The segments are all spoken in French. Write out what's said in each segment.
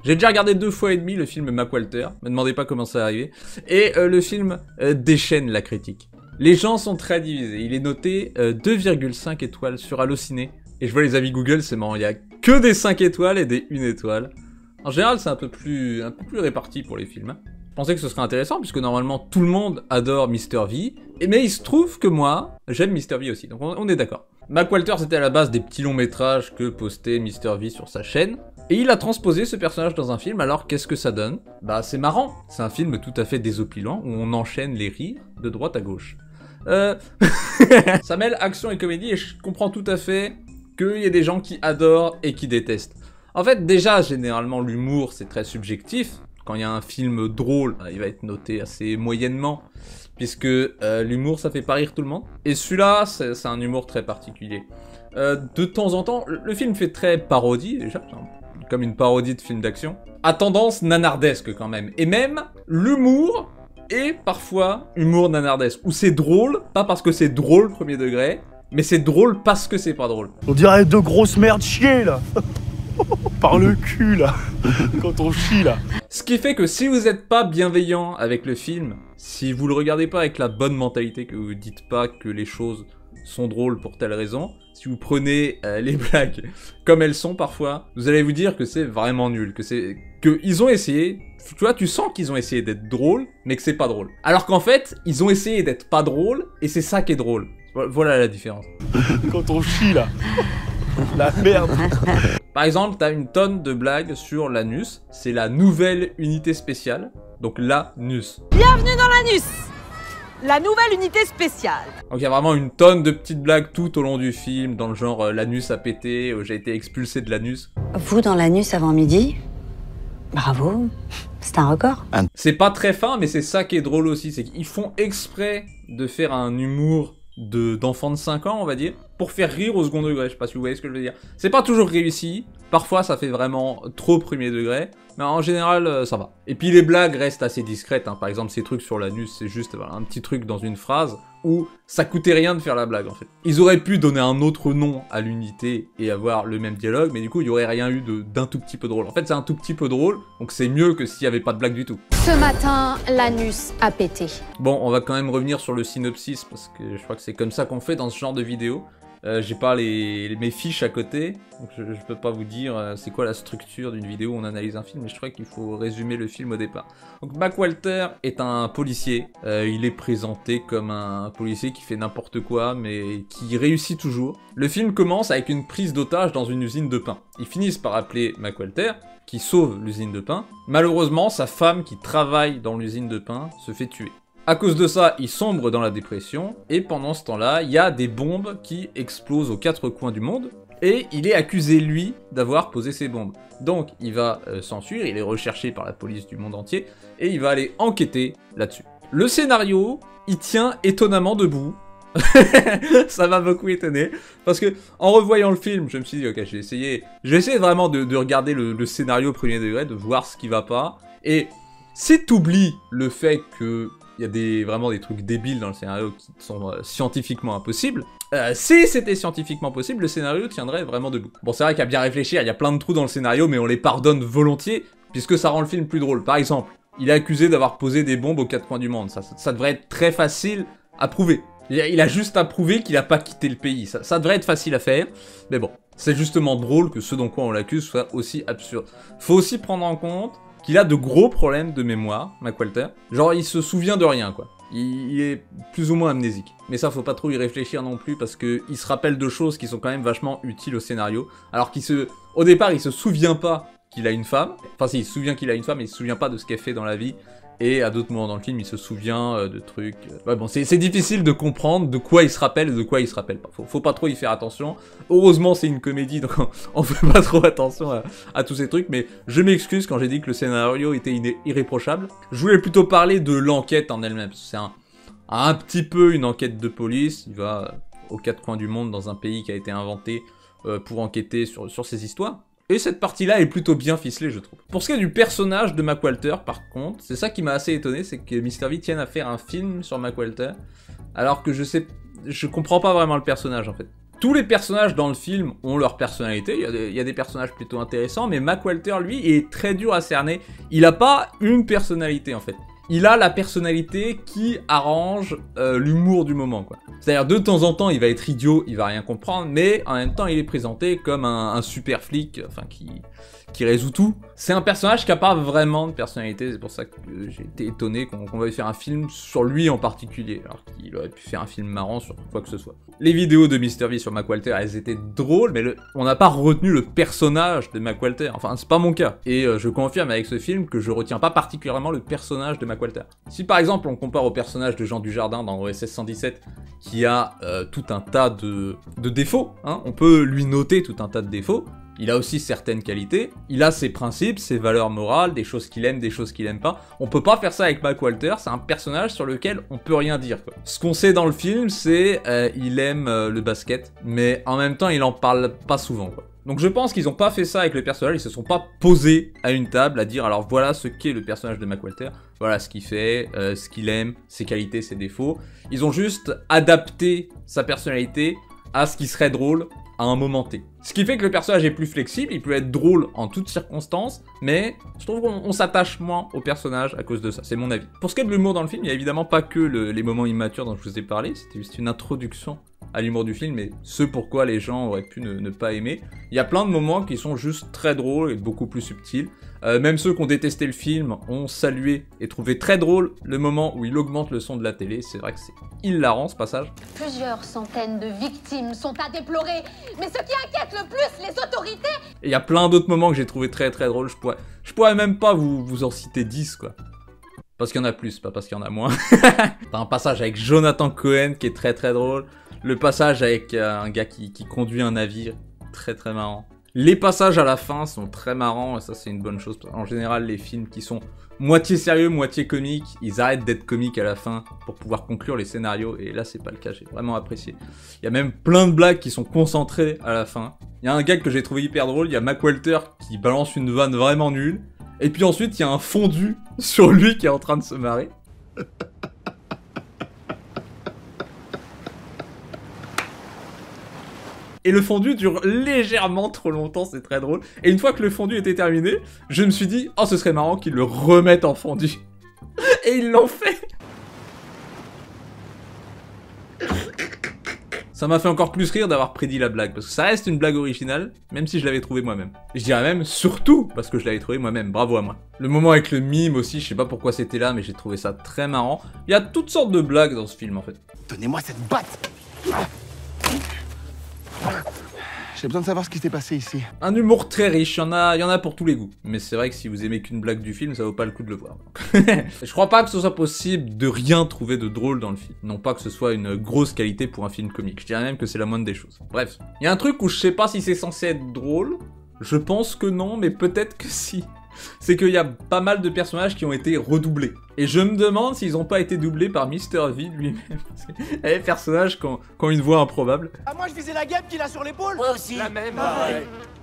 J'ai déjà regardé 2 fois et demi le film Mac Walter, me demandez pas comment ça arrivé, et le film déchaîne la critique. Les gens sont très divisés, il est noté 2,5 étoiles sur Allociné, et je vois les avis Google, c'est marrant, il y a que des 5 étoiles et des 1 étoile. En général, c'est un peu plus réparti pour les films. Je pensais que ce serait intéressant, puisque normalement tout le monde adore Mr. V, mais il se trouve que moi, j'aime Mr. V aussi, donc on est d'accord. Mac Walter, c'était à la base des petits longs métrages que postait Mr. V sur sa chaîne, et il a transposé ce personnage dans un film, alors qu'est-ce que ça donne? Bah c'est marrant, c'est un film tout à fait désopilant, où on enchaîne les rires de droite à gauche. Ça mêle action et comédie, et je comprends tout à fait qu'il y ait des gens qui adorent et qui détestent. En fait, déjà, généralement, l'humour, c'est très subjectif. Quand il y a un film drôle, il va être noté assez moyennement, puisque l'humour, ça fait pas rire tout le monde. Et celui-là, c'est un humour très particulier. De temps en temps, le film fait très parodie, déjà, comme une parodie de film d'action, à tendance nanardesque quand même. Et même, l'humour est parfois humour nanardesque, où c'est drôle, pas parce que c'est drôle premier degré, mais c'est drôle parce que c'est pas drôle. On dirait deux grosses merdes chiées, là. Par le cul, là. Quand on chie, là. Ce qui fait que si vous n'êtes pas bienveillant avec le film, si vous le regardez pas avec la bonne mentalité, que vous dites pas que les choses sont drôles pour telle raison, si vous prenez les blagues comme elles sont parfois, vous allez vous dire que c'est vraiment nul, que ils ont essayé, tu vois, tu sens qu'ils ont essayé d'être drôles, mais que c'est pas drôle. Alors qu'en fait, ils ont essayé d'être pas drôles, et c'est ça qui est drôle. Voilà la différence. Quand on chie, là. La merde. Par exemple, t'as une tonne de blagues sur l'anus, c'est la nouvelle unité spéciale, donc l'anus. Bienvenue dans l'anus, la nouvelle unité spéciale. Donc il y a vraiment une tonne de petites blagues tout au long du film, dans le genre l'anus a pété, j'ai été expulsé de l'anus. Vous dans l'anus avant midi? Bravo, c'est un record. C'est pas très fin, mais c'est ça qui est drôle aussi, c'est qu'ils font exprès de faire un humour d'enfants de 5 ans, on va dire, pour faire rire au second degré, je sais pas si vous voyez ce que je veux dire. C'est pas toujours réussi, parfois ça fait vraiment trop premier degré, mais en général ça va. Et puis les blagues restent assez discrètes, hein. Par exemple ces trucs sur l'anus, c'est juste voilà, un petit truc dans une phrase où ça coûtait rien de faire la blague en fait. Ils auraient pu donner un autre nom à l'unité et avoir le même dialogue, mais du coup il y aurait rien eu d'un tout petit peu drôle. En fait c'est un tout petit peu drôle, donc c'est mieux que s'il y avait pas de blague du tout. Ce matin, l'anus a pété. Bon, on va quand même revenir sur le synopsis, parce que je crois que c'est comme ça qu'on fait dans ce genre de vidéo. J'ai pas mes fiches à côté, donc je peux pas vous dire c'est quoi la structure d'une vidéo où on analyse un film, mais je crois qu'il faut résumer le film au départ. Donc Mac Walter est un policier, il est présenté comme un policier qui fait n'importe quoi, mais qui réussit toujours. Le film commence avec une prise d'otage dans une usine de pain. Ils finissent par appeler Mac Walter, qui sauve l'usine de pain. Malheureusement, sa femme qui travaille dans l'usine de pain se fait tuer. À cause de ça, il sombre dans la dépression, et pendant ce temps-là, il y a des bombes qui explosent aux 4 coins du monde, et il est accusé, lui, d'avoir posé ces bombes. Donc, il va s'enfuir, il est recherché par la police du monde entier, et il va aller enquêter là-dessus. Le scénario, il tient étonnamment debout. Ça m'a beaucoup étonné, parce que en revoyant le film, je me suis dit, ok, je vais essayer vraiment de regarder le scénario au premier degré, de voir ce qui va pas, et si t'oublies le fait que il y a vraiment des trucs débiles dans le scénario qui sont scientifiquement impossibles. Si c'était scientifiquement possible, le scénario tiendrait vraiment debout. Bon, c'est vrai qu'à bien réfléchir, il y a plein de trous dans le scénario, mais on les pardonne volontiers, puisque ça rend le film plus drôle. Par exemple, il est accusé d'avoir posé des bombes aux 4 coins du monde. Ça devrait être très facile à prouver. Il a juste à prouver qu'il a pas quitté le pays. Ça devrait être facile à faire, mais bon. C'est justement drôle que ce dont quoi on l'accuse soit aussi absurde. Faut aussi prendre en compte qu'il a de gros problèmes de mémoire, Mac Walter. Genre, il se souvient de rien, quoi. Il est plus ou moins amnésique. Mais ça, faut pas trop y réfléchir non plus, parce que il se rappelle de choses qui sont quand même vachement utiles au scénario. Alors au départ, il se souvient pas qu'il a une femme. Enfin, si, il se souvient qu'il a une femme, mais il se souvient pas de ce qu'elle fait dans la vie. Et à d'autres moments dans le film, il se souvient de trucs... Ouais, bon, c'est difficile de comprendre de quoi il se rappelle et de quoi il se rappelle pas. Faut pas trop y faire attention. Heureusement, c'est une comédie, donc on fait pas trop attention à tous ces trucs. Mais je m'excuse quand j'ai dit que le scénario était irréprochable. Je voulais plutôt parler de l'enquête en elle-même. C'est un petit peu une enquête de police. Il va aux 4 coins du monde dans un pays qui a été inventé pour enquêter sur ces histoires. Et cette partie-là est plutôt bien ficelée, je trouve. Pour ce qui est du personnage de Mac Walter, par contre, c'est ça qui m'a assez étonné, c'est que Mr. V tienne à faire un film sur Mac Walter, alors que je comprends pas vraiment le personnage, en fait. Tous les personnages dans le film ont leur personnalité, il y a des personnages plutôt intéressants, mais Mac Walter, lui, est très dur à cerner. Il a pas une personnalité, en fait. Il a la personnalité qui arrange l'humour du moment, quoi. C'est-à-dire, de temps en temps, il va être idiot, il va rien comprendre, mais en même temps, il est présenté comme un super flic, enfin, qui résout tout. C'est un personnage qui a pas vraiment de personnalité, c'est pour ça que j'ai été étonné qu'on veuille faire un film sur lui en particulier, alors qu'il aurait pu faire un film marrant sur quoi que ce soit. Les vidéos de Mr. V sur Mac Walter, elles étaient drôles, mais on n'a pas retenu le personnage de Mac Walter, enfin c'est pas mon cas. Et je confirme avec ce film que je retiens pas particulièrement le personnage de Mac Walter. Si par exemple on compare au personnage de Jean Dujardin dans OSS 117, qui a tout un tas de défauts, hein, on peut lui noter tout un tas de défauts. Il a aussi certaines qualités, il a ses principes, ses valeurs morales, des choses qu'il aime, des choses qu'il aime pas. On peut pas faire ça avec Mac Walter, c'est un personnage sur lequel on peut rien dire, quoi. Ce qu'on sait dans le film, c'est il aime le basket, mais en même temps il en parle pas souvent, quoi. Donc je pense qu'ils ont pas fait ça avec le personnage, ils se sont pas posés à une table à dire alors voilà ce qu'est le personnage de Mac Walter, voilà ce qu'il fait, ce qu'il aime, ses qualités, ses défauts. Ils ont juste adapté sa personnalité à ce qui serait drôle à un moment T. Ce qui fait que le personnage est plus flexible, il peut être drôle en toutes circonstances, mais je trouve qu'on s'attache moins au personnage à cause de ça, c'est mon avis. Pour ce qui est de l'humour dans le film, il y a évidemment pas que les moments immatures dont je vous ai parlé, c'était juste une introduction à l'humour du film, et ce pourquoi les gens auraient pu ne pas aimer. Il y a plein de moments qui sont juste très drôles et beaucoup plus subtils. Même ceux qui ont détesté le film ont salué et trouvé très drôle le moment où il augmente le son de la télé. C'est vrai que c'est hilarant ce passage. Plusieurs centaines de victimes sont à déplorer, mais ce qui inquiète le plus les autorités... Et il y a plein d'autres moments que j'ai trouvé très très drôles. Je pourrais même pas vous en citer 10, quoi. Parce qu'il y en a plus, pas parce qu'il y en a moins. T'as un passage avec Jonathan Cohen qui est très très drôle. Le passage avec un gars qui conduit un navire, très très marrant. Les passages à la fin sont très marrants, et ça c'est une bonne chose. En général, les films qui sont moitié sérieux, moitié comiques, ils arrêtent d'être comiques à la fin pour pouvoir conclure les scénarios, et là c'est pas le cas, j'ai vraiment apprécié. Il y a même plein de blagues qui sont concentrées à la fin. Il y a un gag que j'ai trouvé hyper drôle, il y a Mac Walter qui balance une vanne vraiment nulle, et puis ensuite il y a un fondu sur lui qui est en train de se marrer. Et le fondu dure légèrement trop longtemps, c'est très drôle. Et une fois que le fondu était terminé, je me suis dit, oh ce serait marrant qu'ils le remettent en fondu. Et ils l'ont fait. Ça m'a fait encore plus rire d'avoir prédit la blague, parce que ça reste une blague originale, même si je l'avais trouvée moi-même. Je dirais même, surtout, parce que je l'avais trouvée moi-même, bravo à moi. Le moment avec le mime aussi, je sais pas pourquoi c'était là, mais j'ai trouvé ça très marrant. Il y a toutes sortes de blagues dans ce film en fait. Donnez-moi cette batte. J'ai besoin de savoir ce qui s'est passé ici. Un humour très riche, il y en a pour tous les goûts. Mais c'est vrai que si vous aimez qu'une blague du film, ça vaut pas le coup de le voir. Je crois pas que ce soit possible de rien trouver de drôle dans le film. Non pas que ce soit une grosse qualité pour un film comique. Je dirais même que c'est la moindre des choses. Bref. Il y a un truc où je sais pas si c'est censé être drôle. Je pense que non, mais peut-être que si. C'est qu'il y a pas mal de personnages qui ont été redoublés. Et je me demande s'ils ont pas été doublés par Mr. V lui-même. Les personnages qui ont une voix improbable. Ah moi je visais la guêpe qu'il a sur l'épaule. Moi aussi. La même.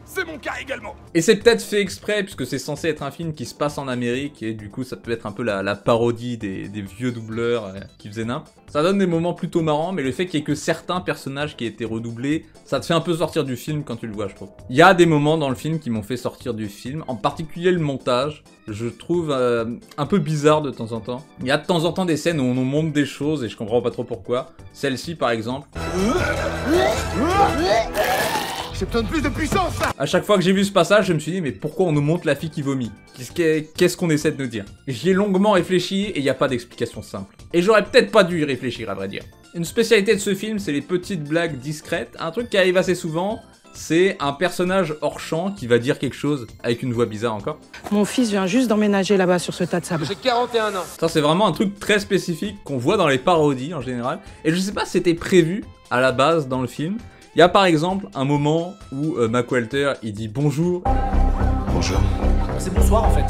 C'est mon cas également. Et c'est peut-être fait exprès, puisque c'est censé être un film qui se passe en Amérique, et du coup ça peut être un peu la parodie des vieux doubleurs qui faisaient nimp. Ça donne des moments plutôt marrants, mais le fait qu'il y ait que certains personnages qui aient été redoublés, ça te fait un peu sortir du film quand tu le vois, je trouve. Il y a des moments dans le film qui m'ont fait sortir du film, en particulier le montage. Je trouve un peu bizarre de temps en temps. Il y a de temps en temps des scènes où on nous montre des choses, et je comprends pas trop pourquoi. Celle-ci par exemple. J'ai besoin de plus de puissance là. À chaque fois que j'ai vu ce passage, je me suis dit mais pourquoi on nous montre la fille qui vomit? Qu'est-ce qu'on essaie de nous dire? J'y ai longuement réfléchi et il n'y a pas d'explication simple. Et j'aurais peut-être pas dû y réfléchir à vrai dire. Une spécialité de ce film, c'est les petites blagues discrètes. Un truc qui arrive assez souvent, c'est un personnage hors champ qui va dire quelque chose avec une voix bizarre encore. Mon fils vient juste d'emménager là-bas sur ce tas de sable. J'ai 41 ans. Ça c'est vraiment un truc très spécifique qu'on voit dans les parodies en général. Et je sais pas si c'était prévu à la base dans le film. Il y a par exemple un moment où Mac Walter il dit bonjour. Bonjour. C'est bonsoir en fait.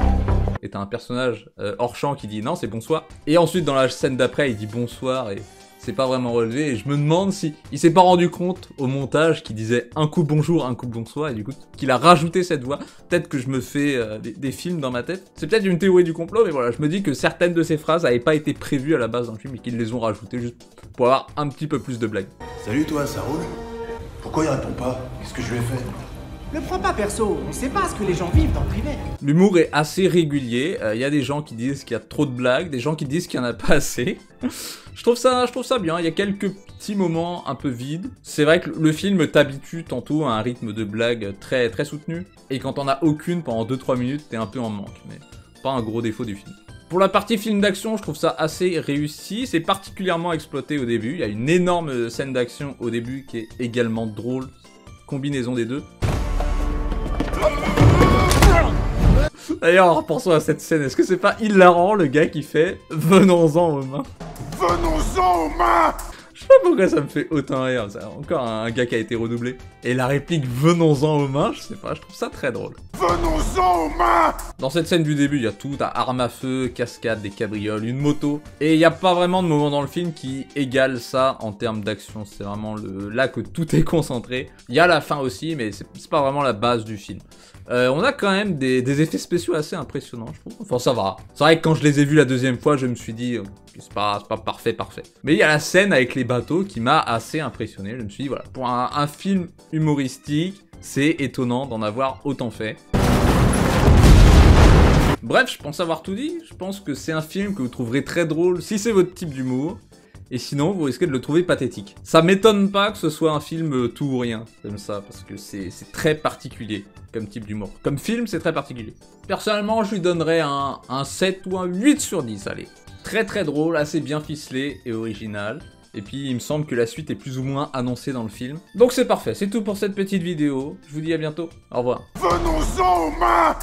Et t'as un personnage hors champ qui dit non c'est bonsoir. Et ensuite dans la scène d'après il dit bonsoir et c'est pas vraiment relevé. Et je me demande si il s'est pas rendu compte au montage qu'il disait un coup bonjour, un coup bonsoir et du coup qu'il a rajouté cette voix. Peut-être que je me fais des films dans ma tête. C'est peut-être une théorie du complot mais voilà je me dis que certaines de ces phrases avaient pas été prévues à la base dans le film et qu'ils les ont rajoutées juste pour avoir un petit peu plus de blagues. Salut toi, ça roule? Pourquoi il répond pas? Qu'est-ce que je lui ai fait? Le prends pas perso, on sait pas ce que les gens vivent dans le privé. L'humour est assez régulier, il y a des gens qui disent qu'il y a trop de blagues, des gens qui disent qu'il y en a pas assez. je trouve ça bien, il y a quelques petits moments un peu vides. C'est vrai que le film t'habitue tantôt à un rythme de blagues très soutenu, et quand t'en as aucune pendant 2-3 minutes, t'es un peu en manque, mais pas un gros défaut du film. Pour la partie film d'action, je trouve ça assez réussi, c'est particulièrement exploité au début, il y a une énorme scène d'action au début qui est également drôle, combinaison des deux. D'ailleurs, en repensant à cette scène, est-ce que c'est pas hilarant le gars qui fait « Venons-en aux mains ». Venons-en aux mains! Je sais pas pourquoi ça me fait autant rire, c'est encore un gars qui a été redoublé. Et la réplique « Venons-en aux mains », je sais pas, je trouve ça très drôle. Venons-en aux mains! Dans cette scène du début, il y a tout, t'as arme à feu, cascade, des cabrioles, une moto. Et il n'y a pas vraiment de moment dans le film qui égale ça en termes d'action, c'est vraiment là que tout est concentré. Il y a la fin aussi, mais c'est pas vraiment la base du film. On a quand même des effets spéciaux assez impressionnants, je trouve. Enfin, ça va. C'est vrai que quand je les ai vus la deuxième fois, je me suis dit, c'est pas parfait. Mais il y a la scène avec les bateaux qui m'a assez impressionné. Je me suis dit, voilà, pour un film humoristique, c'est étonnant d'en avoir autant fait. Bref, je pense avoir tout dit. Je pense que c'est un film que vous trouverez très drôle si c'est votre type d'humour. Et sinon, vous risquez de le trouver pathétique. Ça m'étonne pas que ce soit un film tout ou rien, comme ça, parce que c'est très particulier comme type d'humour. Comme film, c'est très particulier. Personnellement, je lui donnerais un 7 ou un 8 sur 10, allez. Très drôle, assez bien ficelé et original. Et puis, il me semble que la suite est plus ou moins annoncée dans le film. Donc c'est parfait, c'est tout pour cette petite vidéo. Je vous dis à bientôt, au revoir. Venons-en aux mains!